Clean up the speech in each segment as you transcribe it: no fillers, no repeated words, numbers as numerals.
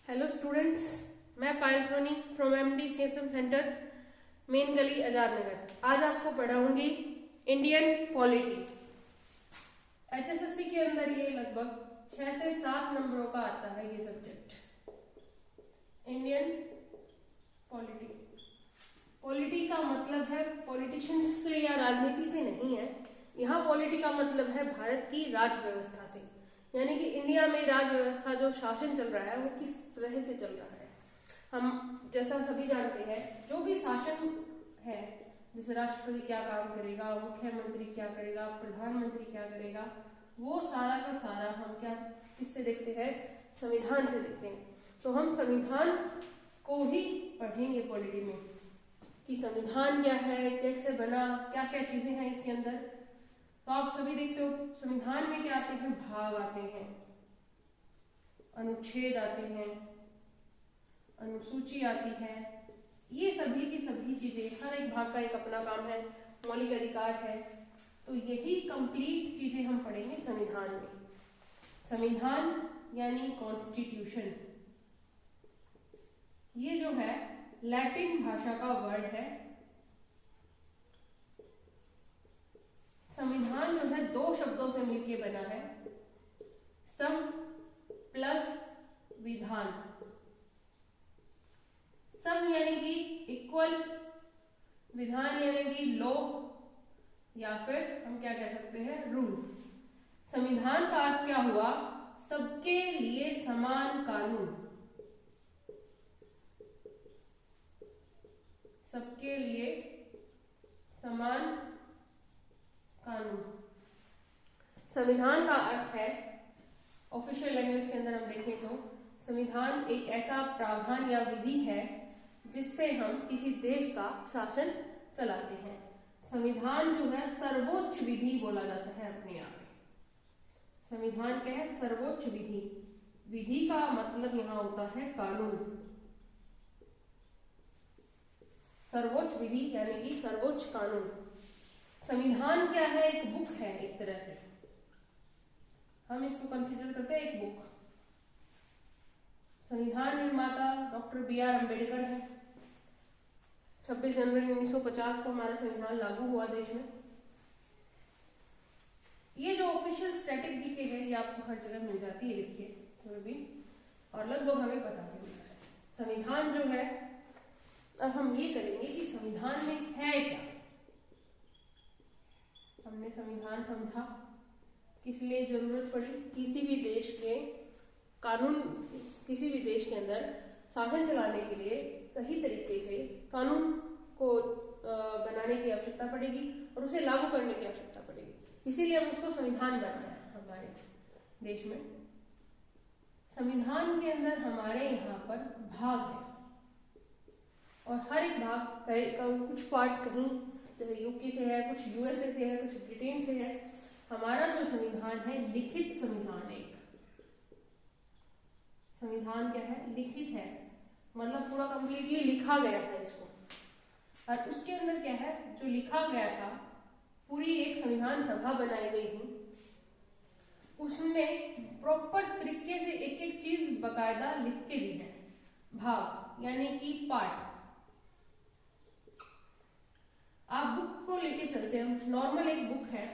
Hello students, मैं Payal Soni from MD CSM centre, main Gali, Azad नगर। आज आपको पढ़ाऊंगी इंडियन पॉलिटी। एचएसएससी के अंदर ये लगभग 6 से 7 नंबरों का आता है ये सब्जेक्ट, इंडियन पॉलिटी। पॉलिटी का मतलब है पॉलिटिशियंस से या राजनीति से नहीं है। यहाँ पॉलिटी का मतलब है भारत की राज व्यवस्था से, यानी कि इंडिया में राज व्यवस्था जो शासन चल रहा है वो किस तरह से चल रहा है। हम जैसा सभी जानते हैं, जो भी शासन है, जैसे राष्ट्रपति क्या काम करेगा, मुख्यमंत्री क्या करेगा, प्रधानमंत्री क्या करेगा, वो सारा का सारा हम क्या किससे देखते हैं, संविधान से देखते हैं। तो हम संविधान को ही पढ़ेंगे पॉलिटी में कि संविधान क्या है, कैसे बना, क्या क्या चीजें हैं इसके अंदर। तो आप सभी देखते हो संविधान में क्या आते हैं, भाग आते हैं, अनुच्छेद आते हैं, अनुसूची आती है। ये सभी की सभी चीजें, हर एक भाग का एक अपना काम है, मौलिक अधिकार है। तो यही कंप्लीट चीजें हम पढ़ेंगे संविधान में। संविधान यानी कॉन्स्टिट्यूशन, ये जो है लैटिन भाषा का वर्ड है। संविधान जो है 2 शब्दों से मिलकर बना है, सम प्लस विधान। सम यानी कि इक्वल, विधान यानी कि लॉ, या फिर हम क्या कह सकते हैं, रूल। संविधान का अर्थ क्या हुआ, सबके लिए समान कानून, सबके लिए समान कानून। संविधान का अर्थ है, ऑफिशियल लैंग्वेज के अंदर हम देखें तो संविधान एक ऐसा प्रावधान या विधि है जिससे हम किसी देश का शासन चलाते हैं। संविधान जो है सर्वोच्च विधि बोला जाता है अपने आप में। संविधान क्या है, सर्वोच्च विधि। विधि का मतलब यहां होता है कानून। सर्वोच्च विधि यानी कि सर्वोच्च कानून। संविधान क्या है, एक बुक है, एक तरह से हम इसको कंसीडर करते हैं एक बुक। संविधान निर्माता डॉक्टर बी.आर. अम्बेडकर है। 26 जनवरी 1950 को हमारा संविधान लागू हुआ देश में। ये जो ऑफिशियल स्टैटिक जीके है ये आपको हर जगह मिल जाती है लिख के कोई भी, और लगभग हमें पता भी होता है। संविधान जो है, अब हम ये करेंगे कि संविधान में है क्या। हमने संविधान समझा, किस लिए जरूरत पड़ी, किसी भी देश के कानून, किसी भी देश के अंदर शासन चलाने के लिए सही तरीके से कानून को बनाने की आवश्यकता पड़ेगी और उसे लागू करने की आवश्यकता पड़ेगी। इसीलिए हम उसको संविधान बनाया हमारे देश में। संविधान के अंदर हमारे यहाँ पर भाग है, और हर एक भाग का कुछ पार्ट कहीं जैसे यूके से है, कुछ यूएसए से है, कुछ ब्रिटेन से है। हमारा जो संविधान है लिखित संविधान है। एक संविधान क्या है, लिखित है, मतलब पूरा कंप्लीटली लिखा गया है इसको। और उसके अंदर क्या है, जो लिखा गया था, पूरी एक संविधान सभा बनाई गई थी, उसमें प्रॉपर तरीके से एक एक चीज बकायदा लिख के दी है। भाग यानी कि पार्ट। आप बुक को लेके चलते हैं, नॉर्मल एक बुक है,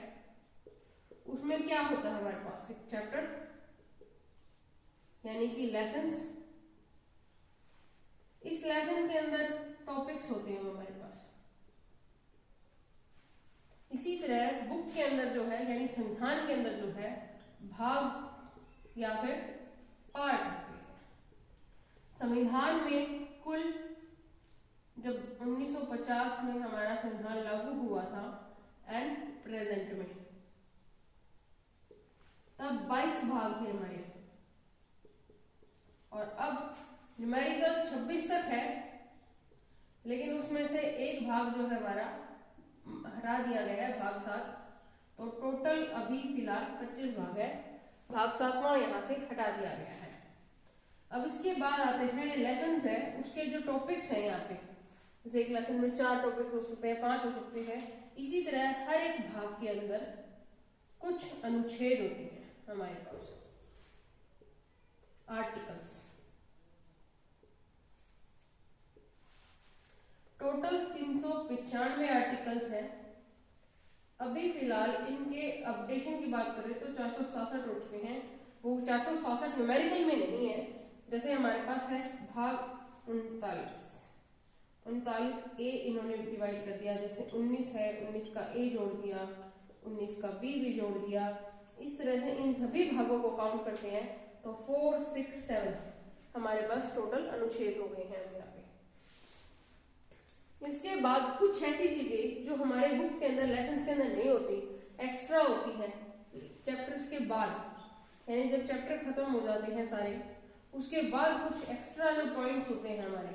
उसमें क्या होता है हमारे पास, एक चैप्टर यानी कि लेसन्स। इस लेसन के अंदर टॉपिक्स होते हैं हमारे पास। इसी तरह बुक के अंदर जो है, यानी संविधान के अंदर जो है, भाग या फिर पार्ट होते हैं। संविधान में कुल, जब 1950 में हमारा संविधान लागू हुआ था एंड प्रेजेंट में, तब 22 भाग थे हमारे, और अब न्यूमेरिकल 26 तक है, लेकिन उसमें से एक भाग जो है हमारा हटा दिया गया है, भाग 7। तो टोटल अभी फिलहाल 25 भाग है, भाग 7वां यहाँ से हटा दिया गया है। अब इसके बाद आते हैं लेसन्स है, उसके जो टॉपिक्स हैं यहाँ पे, जैसे एक लेसन में 4 टॉपिक हो सकते हैं, 5 हो सकते हैं। इसी तरह हर एक भाग के अंदर कुछ अनुच्छेद होते हैं हमारे पास, आर्टिकल्स। 195 आर्टिकल्स हैं। अभी फिलहाल इनके अपडेशन की बात करें तो 467 हो चुके हैं। वो 467 न्यूमेरिकल में नहीं है। जैसे हमारे पास है भाग 39 ए इन्होंने डिवाइड कर दिया। जैसे 19 है, 19 का ए जोड़ दिया, 19 का बी भी जोड़ दिया। इस तरह से इन सभी भागों को काउंट करते हैं तो 4, 6, 7 हमारे पास टोटल अनुच्छेद हो गए हैं यहाँ पे। इसके बाद कुछ ऐसी चीजें जो हमारे बुक के अंदर, लेसन के अंदर नहीं होती, एक्स्ट्रा होती हैं चैप्टर्स के बाद, यानी जब चैप्टर खत्म हो जाते हैं सारे, उसके बाद कुछ एक्स्ट्रा जो पॉइंट्स होते हैं हमारे,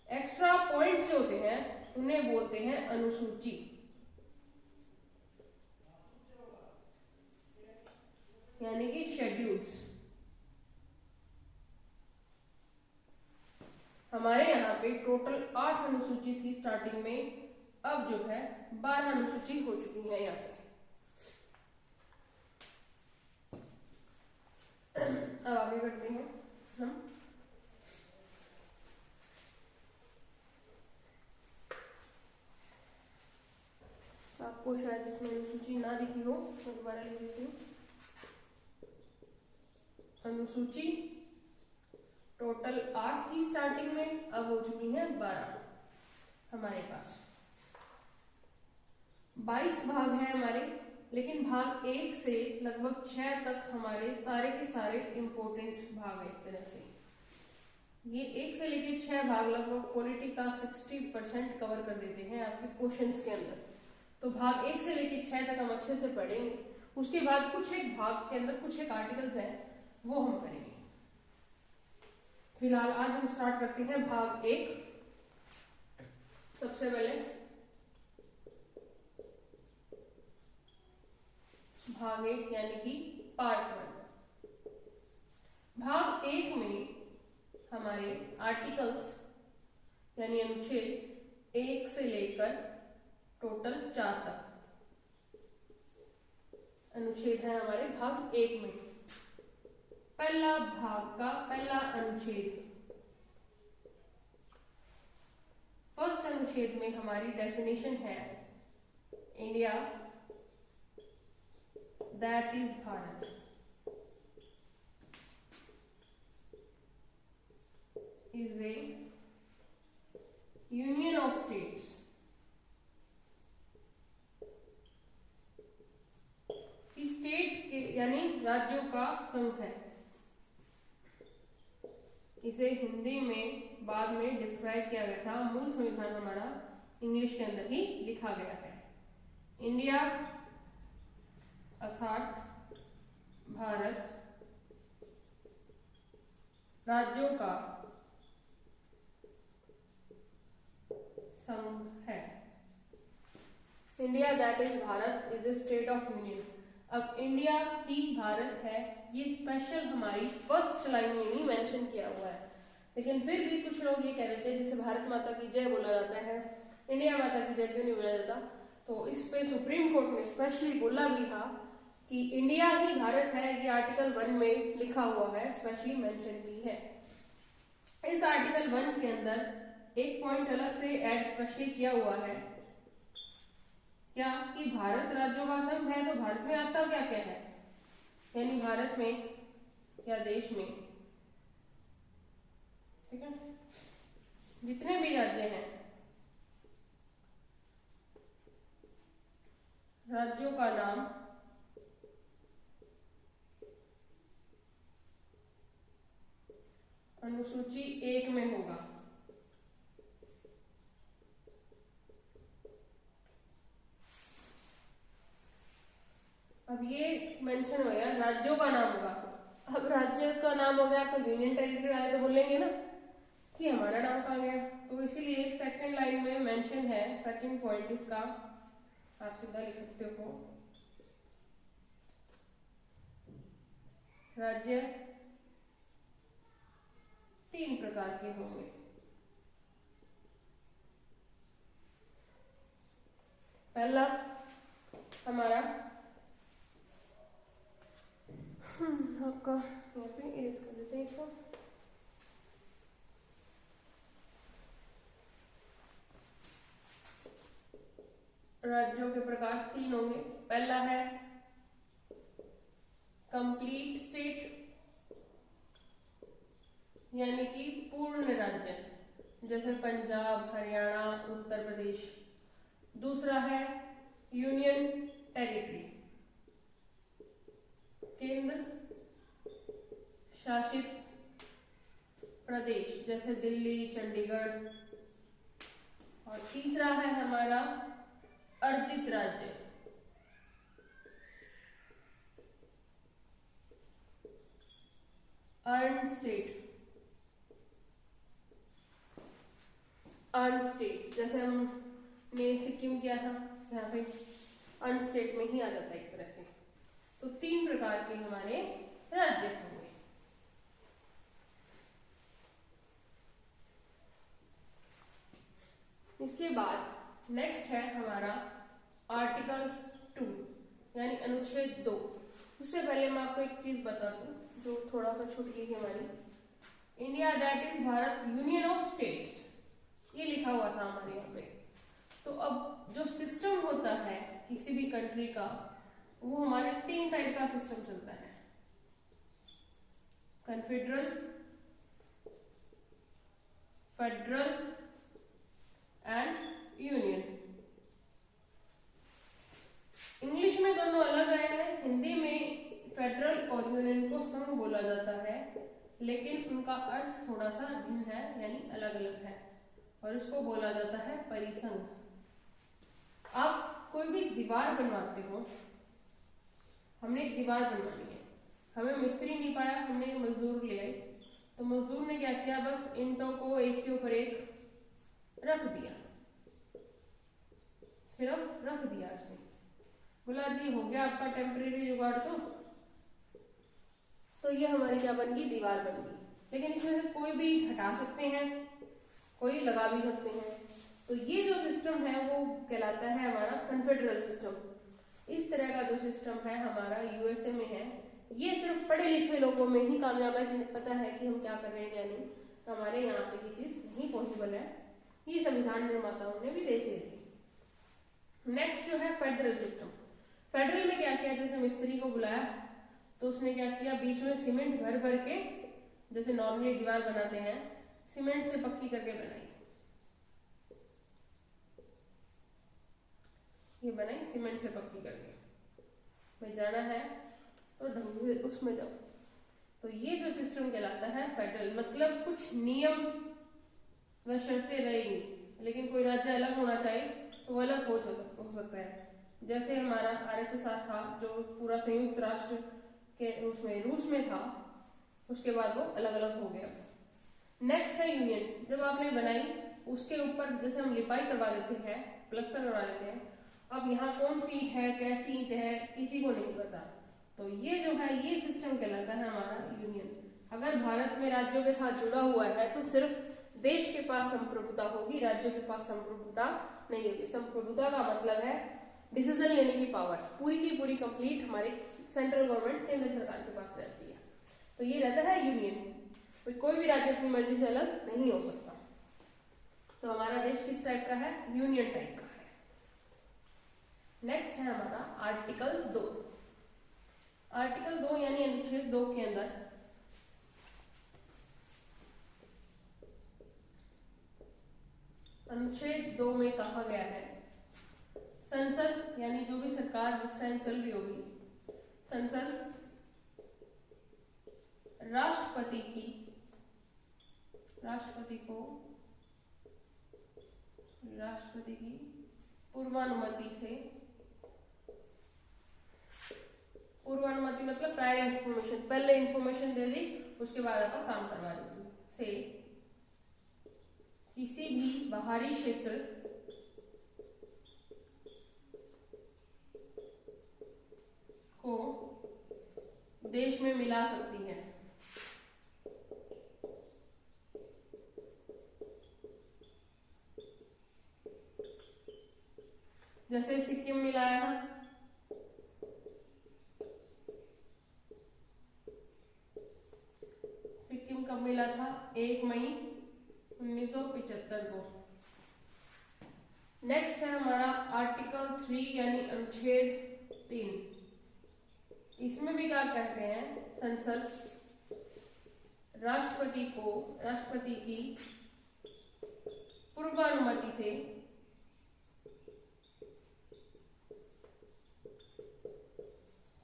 एक्स्ट्रा पॉइंट्स जो होते हैं उन्हें बोलते हैं अनुसूची, यानी कि शेड्यूल्स। हमारे यहाँ पे टोटल 8 अनुसूची थी स्टार्टिंग में, अब जो है 12 अनुसूची हो चुकी है यहाँ पे। अब आगे बढ़ते हैं हम। आपको शायद इसमें अनुसूची ना दिखी हो तो दोबारा लिख देती हूँ। अनुसूची टोटल 8 थी स्टार्टिंग में, अब हो चुकी है 12 हमारे पास। 22 भाग है हमारे, लेकिन भाग 1 से लगभग 6 तक हमारे सारे के सारे इंपॉर्टेंट भाग है। एक तरह से ये 1 से लेके 6 भाग लगभग पॉलिटी का 60% कवर कर देते हैं आपके क्वेश्चंस के अंदर। तो भाग 1 से लेके 6 तक हम अच्छे से पढ़ेंगे। उसके बाद कुछ एक भाग के अंदर कुछ एक आर्टिकल्स हैं वो हम करेंगे। फिलहाल आज हम स्टार्ट करते हैं भाग 1। सबसे पहले भाग 1 यानी कि पार्ट 1। भाग 1 में हमारे आर्टिकल्स यानी अनुच्छेद 1 से लेकर टोटल 4 तक अनुच्छेद है हमारे भाग 1 में। पहला भाग का पहला अनुच्छेद, फर्स्ट अनुच्छेद में हमारी डेफिनेशन है India that is Bharat is a union of states कि स्टेट के यानी राज्यों का संघ है। इसे हिंदी में बाद में डिस्क्राइब किया गया था, मूल संविधान हमारा इंग्लिश के अंदर ही लिखा गया है। इंडिया अर्थात भारत राज्यों का संघ है। India that is Bharat is a state of union. अब इंडिया ही भारत है, ये स्पेशल हमारी फर्स्ट लाइन में ही मेंशन किया हुआ है। लेकिन फिर भी कुछ लोग ये कह रहे थे, जैसे भारत माता की जय बोला जाता है, इंडिया माता की जय क्यों नहीं बोला जाता? तो इस पे सुप्रीम कोर्ट ने स्पेशली बोला भी था कि इंडिया ही भारत है, ये आर्टिकल 1 में लिखा हुआ है, स्पेशली मेंशन भी है। इस आर्टिकल 1 के अंदर एक पॉइंट अलग से ऐड स्पेशली किया हुआ है, क्या कि भारत राज्यों का संघ है, तो भारत में आता क्या क्या है, यानी भारत में या देश में, ठीक है, जितने भी राज्य हैं, राज्यों का नाम अनुसूची 1 में होगा। अब ये मेंशन हो गया, राज्यों का नाम होगा। अब राज्य का नाम हो गया तो यूनियन टेरिटरी वाले तो बोलेंगे ना कि हमारा नाम कहाँ गया, तो इसीलिए सेकंड लाइन में मेंशन है, सेकंड पॉइंट इसका आप सीधा लिख सकते हो, राज्य 3 प्रकार के होंगे। पहला हमारा आपका यहाँ पे इरेज कर देते हैं इसको। राज्यों के प्रकार तीन होंगे। पहला है कंप्लीट स्टेट, यानी कि पूर्ण राज्य, जैसे पंजाब, हरियाणा, उत्तर प्रदेश। दूसरा है यूनियन टेरिटरी, केंद्र शासित प्रदेश, जैसे दिल्ली, चंडीगढ़। और तीसरा है हमारा अर्जित राज्य, अर्न स्टेट। अर्न स्टेट जैसे हमने सिक्किम किया था, यहाँ पे अर्न स्टेट में ही आ जाता है एक तरह से। तो तीन प्रकार के हमारे राज्य होंगे। इसके बाद नेक्स्ट है हमारा आर्टिकल 2 यानी अनुच्छेद 2। उससे पहले मैं आपको एक चीज बता दूं जो थोड़ा सा छूट गई है हमारी। India that is Bharat union of states, ये लिखा हुआ था हमारे यहाँ पे। तो अब जो सिस्टम होता है किसी भी कंट्री का, वो हमारे तीन टाइप का सिस्टम चलता है, कन्फेडरल, फेडरल एंड यूनियन। इंग्लिश में दोनों अलग आए हैं, हिंदी में फेडरल और यूनियन को संघ बोला जाता है, लेकिन उनका अर्थ थोड़ा सा भिन्न है, यानी अलग अलग है, और इसको बोला जाता है परिसंघ। आप कोई भी दीवार बनवाते हो, हमने एक दीवार बनवानी है, हमें मिस्त्री नहीं पाया, हमने मजदूर ले आए, तो मजदूर ने क्या किया, बस ईंटों को एक के ऊपर एक रख दिया, सिर्फ रख दिया उसने, बोला जी हो गया आपका टेम्परेरी जुगाड़। तो ये हमारी क्या बन गई, दीवार बन गई। लेकिन इसमें से कोई भी हटा सकते हैं, कोई लगा भी सकते हैं। तो ये जो सिस्टम है वो कहलाता है हमारा कन्फेडरल सिस्टम। इस तरह का जो सिस्टम है हमारा यूएसए में है। ये सिर्फ पढ़े लिखे लोगों में ही कामयाब है, जिन्हें पता है कि हम क्या कर रहे हैं क्या नहीं। हमारे यहाँ पे ये चीज नहीं पॉसिबल है, ये संविधान निर्माताओं ने भी देख ली थी। नेक्स्ट जो है फेडरल सिस्टम। फेडरल में क्या किया, जैसे मिस्त्री को बुलाया तो उसने क्या किया, बीच में सीमेंट भर भर के, जैसे नॉर्मली दीवार बनाते हैं, सीमेंट से पक्की करके बनाई। ये बनाई सीमेंट से पक्की करके, मैं जाना है तो ढंग से उसमें जाओ। तो ये जो सिस्टम कहलाता है फेडरल, मतलब कुछ नियम व शर्तें रहेंगी, लेकिन कोई राज्य अलग होना चाहे तो वो अलग हो सकता है। जैसे हमारा आरएसएस था जो पूरा संयुक्त राष्ट्र के उसमें रूस में था, उसके बाद वो अलग अलग हो गया। नेक्स्ट है यूनियन। जब आपने बनाई उसके ऊपर जैसे हम लिपाई करवा देते हैं, प्लस्तर करवा देते हैं, अब यहाँ कौन सी ईंट है, कैसी ईंट है, किसी को नहीं पता। तो ये जो है ये सिस्टम कहलाता है हमारा यूनियन। अगर भारत में राज्यों के साथ जुड़ा हुआ है तो सिर्फ देश के पास संप्रभुता होगी, राज्यों के पास संप्रभुता नहीं होगी। संप्रभुता का मतलब है डिसीजन लेने की पावर, पूरी की पूरी कंप्लीट हमारी सेंट्रल गवर्नमेंट, केंद्र सरकार के पास रहती है। तो ये रहता है यूनियन। कोई भी राज्य अपनी मर्जी से अलग नहीं हो सकता। तो हमारा देश किस टाइप का है, यूनियन टाइप का है। नेक्स्ट है हमारा आर्टिकल 2। आर्टिकल 2 यानी अनुच्छेद 2 के अंदर अनुच्छेद 2 में कहा गया है संसद यानी जो भी सरकार जिस टाइम चल रही होगी, संसद राष्ट्रपति की पूर्वानुमति मतलब प्रायर इंफॉर्मेशन, पहले इंफॉर्मेशन दे दी, उसके बाद आपका काम करवा देगी, से किसी भी बाहरी क्षेत्र को देश में मिला सकती है। जैसे सिक्किम मिलाया था, सिक्किम कब मिला था, 1 मई 1975 को। नेक्स्ट है हमारा आर्टिकल 3 यानी अनुच्छेद 3। इसमें भी क्या कहते हैं, संसद राष्ट्रपति की पूर्वानुमति से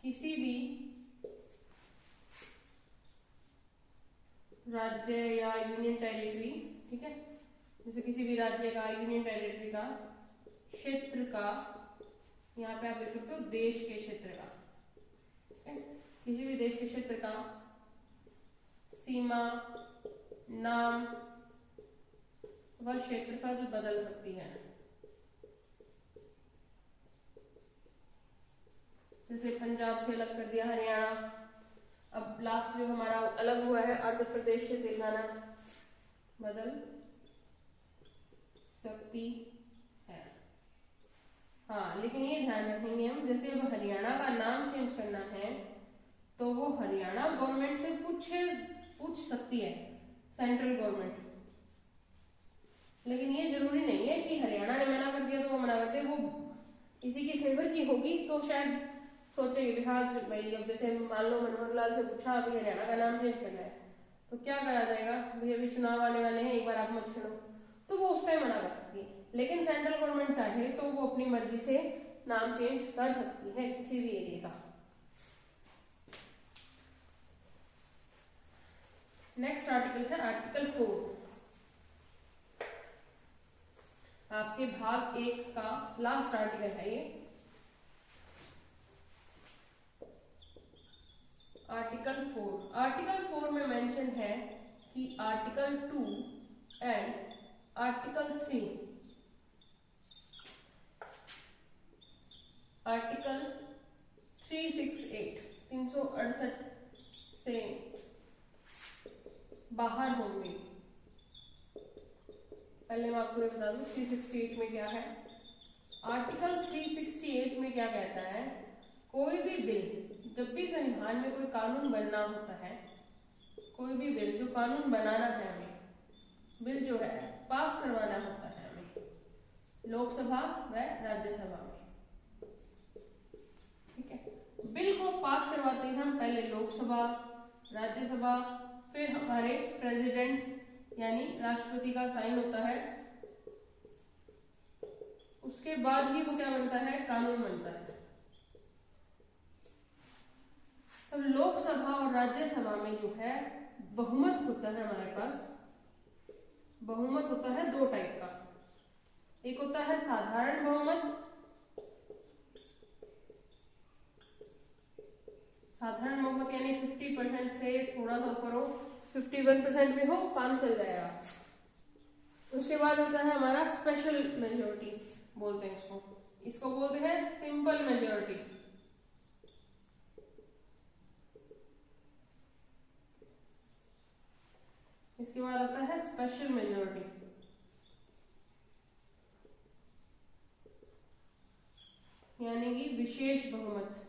किसी भी राज्य या यूनियन टेरिटरी, ठीक है, जैसे किसी भी राज्य का, यूनियन टेरिटरी का, क्षेत्र का, यहाँ पे आप देख सकते हो देश के क्षेत्र का, ठीक है, किसी भी देश के क्षेत्र का सीमा, नाम व क्षेत्रफल बदल सकती है। जैसे पंजाब से अलग कर दिया हरियाणा, अब लास्ट जो हमारा अलग हुआ है आंध्र प्रदेश से तेलंगाना, बदल सकती है। हाँ, लेकिन ये ध्यान रखेंगे हम, जैसे अब हरियाणा का नाम चेंज करना है तो वो हरियाणा गवर्नमेंट से पूछ सकती है, सेंट्रल गवर्नमेंट। लेकिन ये जरूरी नहीं है कि हरियाणा ने मना कर दिया तो वो मना कर दे, वो किसी के फेवर की होगी तो शायद सोचेगी हाँ भाई, अब जैसे मान लो मनोहर लाल से पूछा अभी हरियाणा का नाम चेंज करना है तो क्या करा जाएगा, भाई अभी चुनाव आने वाले हैं, एक बार आप मत छेड़ो, तो वो उस टाइम मना कर सकती है। लेकिन सेंट्रल गवर्नमेंट चाहे तो वो अपनी मर्जी से नाम चेंज कर सकती है किसी भी एरिया का। नेक्स्ट आर्टिकल है आर्टिकल 4, आपके भाग 1 का लास्ट आर्टिकल है ये। आर्टिकल 4 में मेंशन है कि आर्टिकल 2 एंड आर्टिकल 3, आर्टिकल 368 से बाहर होंगे। पहले मैं आपको ये बता दूं 368 में क्या है। आर्टिकल 368 में क्या कहता है, कोई भी बिल, जब भी संविधान में कोई कानून बनना होता है, कोई भी बिल जो कानून बनाना है हमें, बिल जो है पास करवाना होता है हमें लोकसभा व राज्यसभा में, ठीक है। बिल को पास करवाते हैं हम पहले लोकसभा, राज्यसभा, फिर हमारे प्रेसिडेंट यानी राष्ट्रपति का साइन होता है, उसके बाद ही वो क्या बनता है, कानून बनता है। तो लोकसभा और राज्यसभा में जो है बहुमत होता है हमारे पास, बहुमत होता है 2 टाइप का, एक होता है साधारण बहुमत, साधारण बहुमत यानी 50% से थोड़ा सा ऊपर हो, 51% भी हो, काम चल जाएगा। उसके बाद होता है हमारा स्पेशल मेजोरिटी बोलते हैं इसको बोलते हैं सिंपल मेजोरिटी। इसके बाद आता है स्पेशल मेजोरिटी, यानी कि विशेष बहुमत।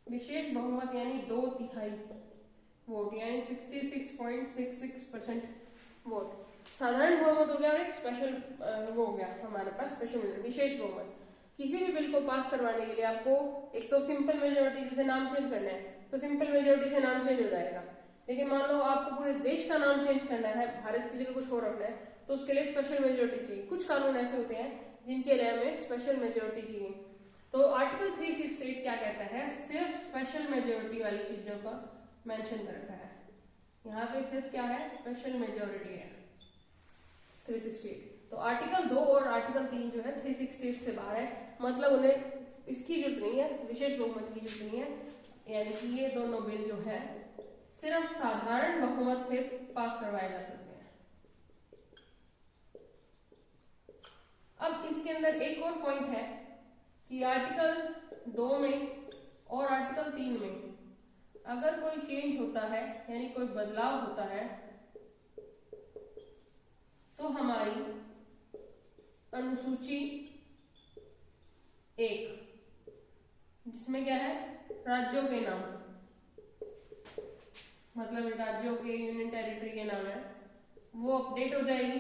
विशेष बहुमत यानी 2/3 वोट, यानी 66.66% वोट। साधारण बहुमत हो गया और एक स्पेशल वो हो गया हमारे पास स्पेशल विशेष बहुमत। किसी भी बिल को पास करवाने के लिए आपको एक तो सिंपल मेजोरिटी, जैसे नाम चेंज करना है तो सिंपल मेजोरिटी से नाम चेंज हो जाएगा। लेकिन मान लो आपको पूरे देश का नाम चेंज करना है, भारत की जगह कुछ और रखना है, तो उसके लिए स्पेशल मेजोरिटी चाहिए। कुछ कानून ऐसे होते हैं जिनके लिए हमें स्पेशल मेजोरिटी चाहिए। तो आर्टिकल 368 क्या कहता है, सिर्फ स्पेशल मेजोरिटी वाली चीजों का मेंशन कर रखा है। यहाँ पे सिर्फ क्या है, स्पेशल मेजोरिटी है 368। तो आर्टिकल 2 और आर्टिकल 3 जो है 368 से बाहर है, मतलब उन्हें इसकी जरूरत नहीं है, विशेष बहुमत की जरूरत नहीं है। यानी कि ये दोनों बिल जो है सिर्फ साधारण बहुमत से पास करवाए जा सकते हैं। अब इसके अंदर एक और पॉइंट है कि आर्टिकल 2 में और आर्टिकल 3 में अगर कोई चेंज होता है यानी कोई बदलाव होता है तो हमारी अनुसूची 1 जिसमें क्या है, राज्यों के नाम, मतलब राज्यों के, यूनियन टेरिटरी के नाम है, वो अपडेट हो जाएगी।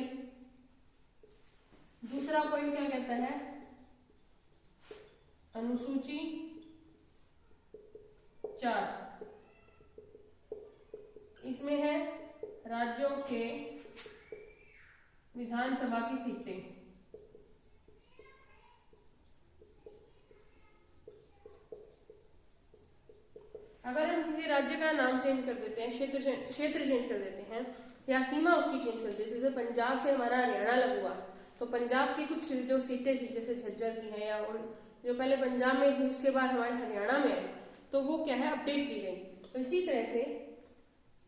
दूसरा पॉइंट क्या कहता है, अनुसूची 4, इसमें है राज्यों के विधानसभा की सीटें। अगर हम किसी राज्य का नाम चेंज कर देते हैं, क्षेत्र चेंज कर देते हैं, या सीमा उसकी चेंज कर देते हैं, जैसे पंजाब से हमारा हरियाणा लगा हुआ, तो पंजाब की कुछ जो सीटें थी जैसे झज्जर की है, या और जो पहले पंजाब में थी उसके बाद हमारे हरियाणा में है, तो वो क्या है, अपडेट की गई। तो इसी तरह से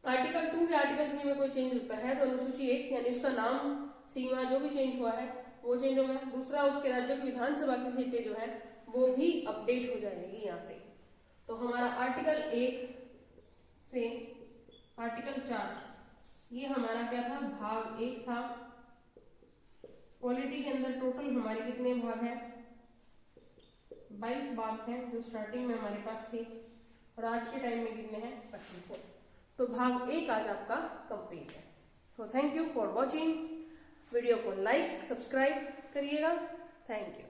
आर्टिकल 2 या आर्टिकल 3 में कोई चेंज होता है तो अनुसूची 1 यानी उसका नाम, सीमा जो भी चेंज हुआ है वो चेंज होगा। दूसरा, उसके राज्यों की विधानसभा की सीटें जो है वो भी अपडेट हो जाएगी यहाँ से। तो हमारा आर्टिकल 1 से आर्टिकल 4 ये हमारा क्या था, भाग 1 था। पॉलिटी के अंदर टोटल हमारे कितने भाग हैं, 22 भाग हैं जो स्टार्टिंग में हमारे पास थे, और आज के टाइम में कितने हैं, 25 हैं। तो भाग 1 आज आपका कंप्लीट है। So thank you for watching. Video को लाइक सब्सक्राइब करिएगा। Thank you.